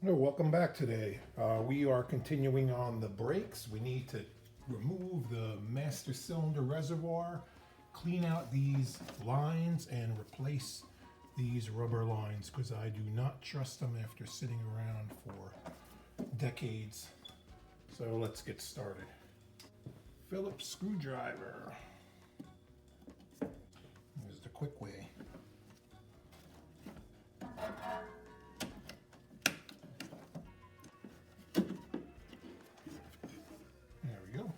Hello, welcome back today. We are continuing on the brakes. We need to remove the master cylinder reservoir, clean out these lines, and replace these rubber lines because I do not trust them after sitting around for decades. So let's get started. Phillips screwdriver. Here's the quick way. There we go.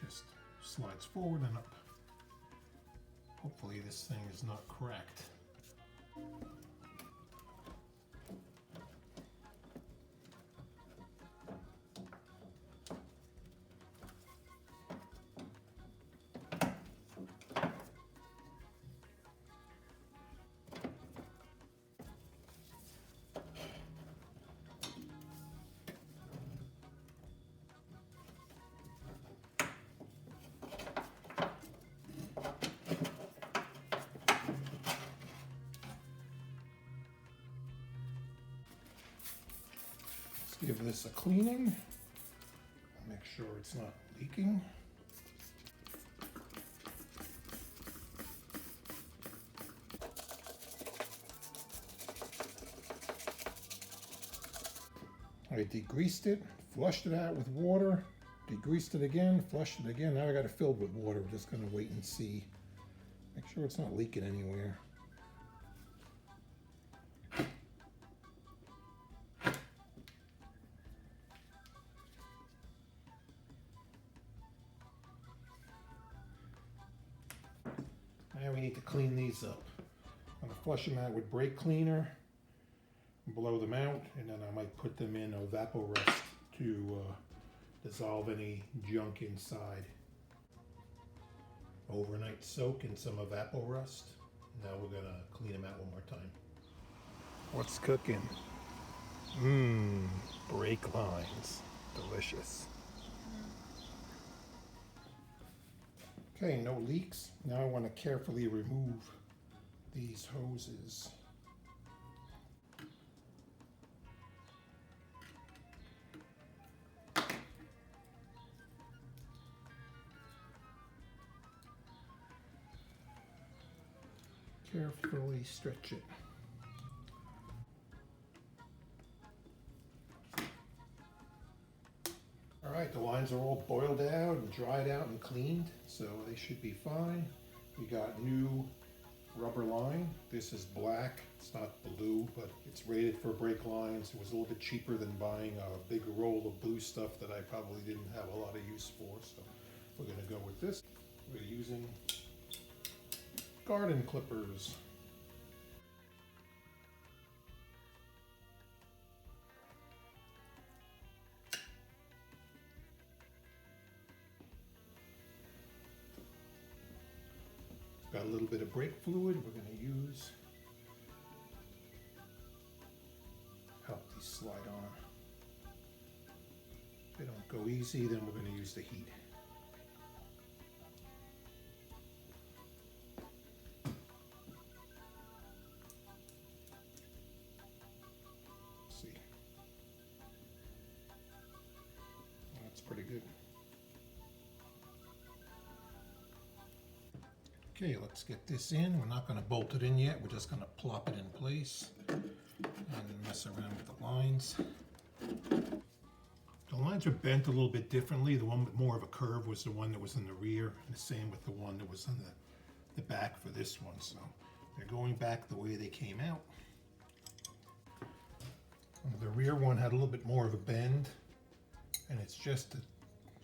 Just slides forward and up. Hopefully this thing is not cracked. Give this a cleaning, make sure it's not leaking. I degreased it, flushed it out with water, degreased it again, flushed it again. Now I got it filled with water. We're just going to wait and see. Make sure it's not leaking anywhere. Now we need to clean these up. I'm going to flush them out with brake cleaner, blow them out, and then I might put them in Evaporest to dissolve any junk inside. Overnight soak in some Evaporest. Now we're going to clean them out one more time. What's cooking? Brake lines. Delicious. Okay, no leaks. Now I want to carefully remove these hoses. Carefully stretch it. Alright, the lines are all boiled out and dried out and cleaned, so they should be fine. We got new rubber line. This is black, it's not blue, but it's rated for brake lines. It was a little bit cheaper than buying a big roll of blue stuff that I probably didn't have a lot of use for, so we're going to go with this. We're using garden clippers. Got a little bit of brake fluid we're going to use. Help these slide on. If they don't go easy, then we're going to use the heat. Let's see. That's pretty good. Okay, let's get this in. We're not going to bolt it in yet. We're just going to plop it in place and mess around with the lines. The lines are bent a little bit differently. The one with more of a curve was the one that was in the rear, and the same with the one that was in the back for this one. So they're going back the way they came out. The rear one had a little bit more of a bend, and it's just a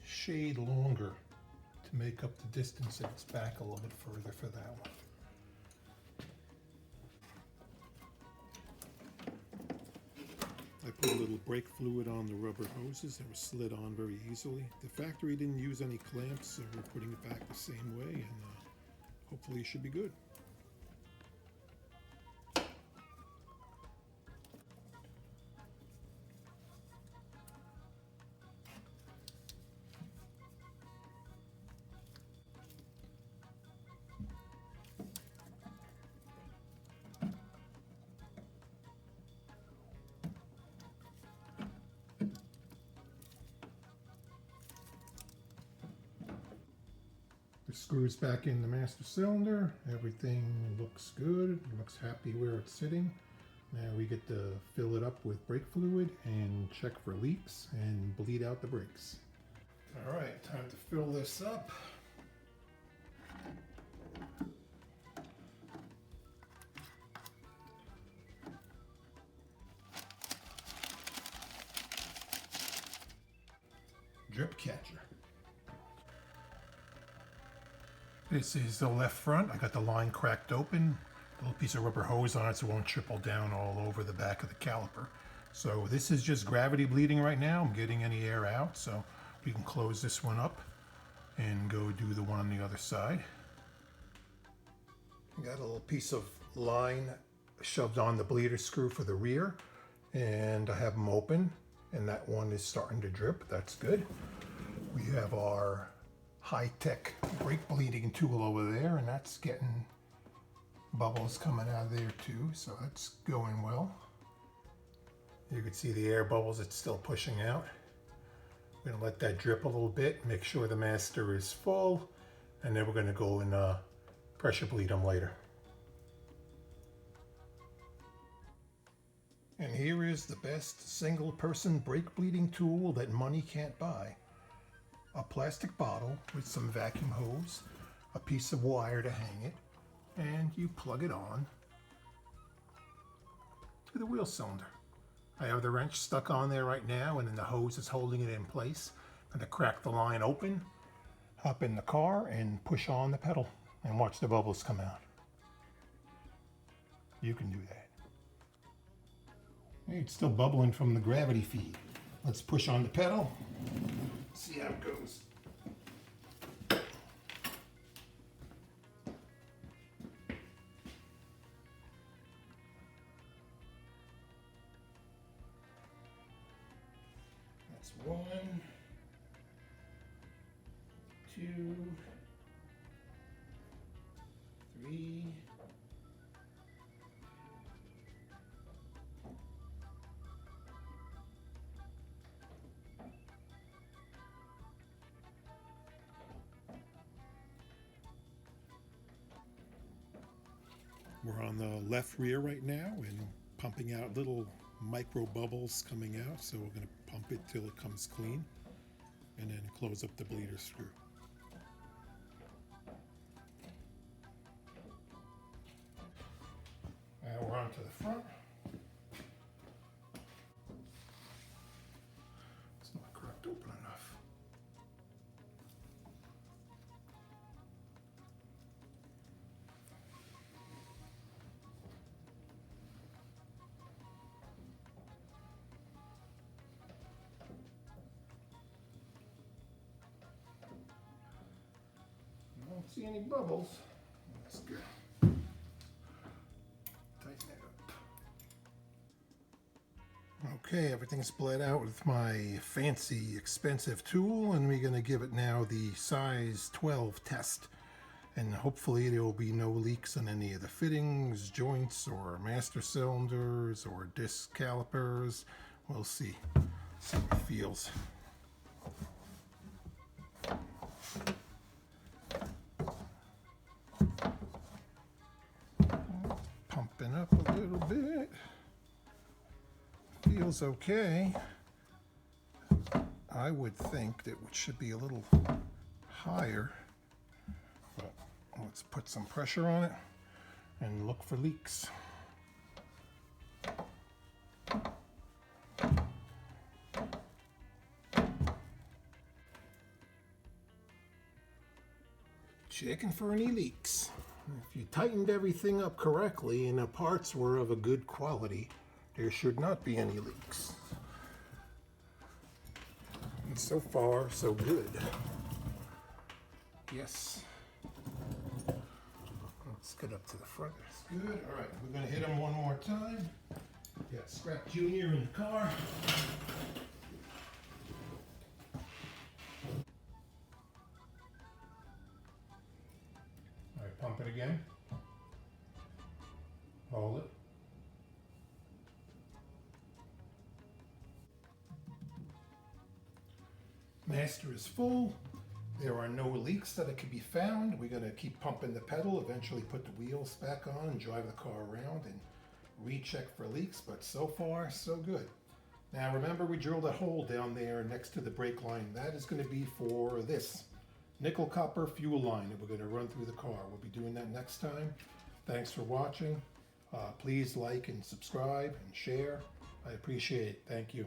shade longer to make up the distance, and it's back a little bit further for that one. I put a little brake fluid on the rubber hoses and it was slid on very easily. The factory didn't use any clamps, so we're putting it back the same way, and hopefully it should be good. screws back in the master cylinder. Everything looks good. It looks happy where it's sitting. Now we get to fill it up with brake fluid and check for leaks and bleed out the brakes. All right, time to fill this up. Drip catcher. This is the left front. I got the line cracked open. A little piece of rubber hose on it so it won't trickle down all over the back of the caliper. So this is just gravity bleeding right now. I'm getting any air out, so we can close this one up and go do the one on the other side. I got a little piece of line shoved on the bleeder screw for the rear, and I have them open, and that one is starting to drip. That's good. We have our high-tech brake bleeding tool over there, and that's getting bubbles coming out of there too, so that's going well. You can see the air bubbles it's still pushing out. We're going to let that drip a little bit, make sure the master is full, and then we're going to go and pressure bleed them later. And here is the best single-person brake bleeding tool that money can't buy. A plastic bottle with some vacuum hose, a piece of wire to hang it, and you plug it on to the wheel cylinder. I have the wrench stuck on there right now, and then the hose is holding it in place. I'm going to crack the line open, hop in the car, and push on the pedal and watch the bubbles come out. You can do that. Hey, it's still bubbling from the gravity feed. Let's push on the pedal, see how it goes. That's 1, 2, 3. We're on the left rear right now and pumping out little micro bubbles coming out, so we're going to pump it till it comes clean and then close up the bleeder screw. Now we're on to the front. It's not cracked open enough. I don't see any bubbles. That's good. Tighten it up. Okay, everything's bled out with my fancy, expensive tool, and we're going to give it now the size 12 test. And hopefully there will be no leaks on any of the fittings, joints, or master cylinders, or disc calipers. We'll see. See how it feels. Pumping up a little bit. Feels okay. I would think that it should be a little higher, but let's put some pressure on it and look for leaks. Checking for any leaks. If you tightened everything up correctly and the parts were of a good quality, there should not be any leaks. And so far, so good. Yes. Let's get up to the front. That's good. All right, we're going to hit them one more time. Got Scrap Junior in the car. All right, pump it again. Hold it. Master is full. There are no leaks that can be found. We're going to keep pumping the pedal, eventually put the wheels back on and drive the car around and recheck for leaks, but so far so good. Now remember, we drilled a hole down there next to the brake line. That is going to be for this nickel copper fuel line that we're going to run through the car. We'll be doing that next time. Thanks for watching. Please like and subscribe and share. I appreciate it. Thank you.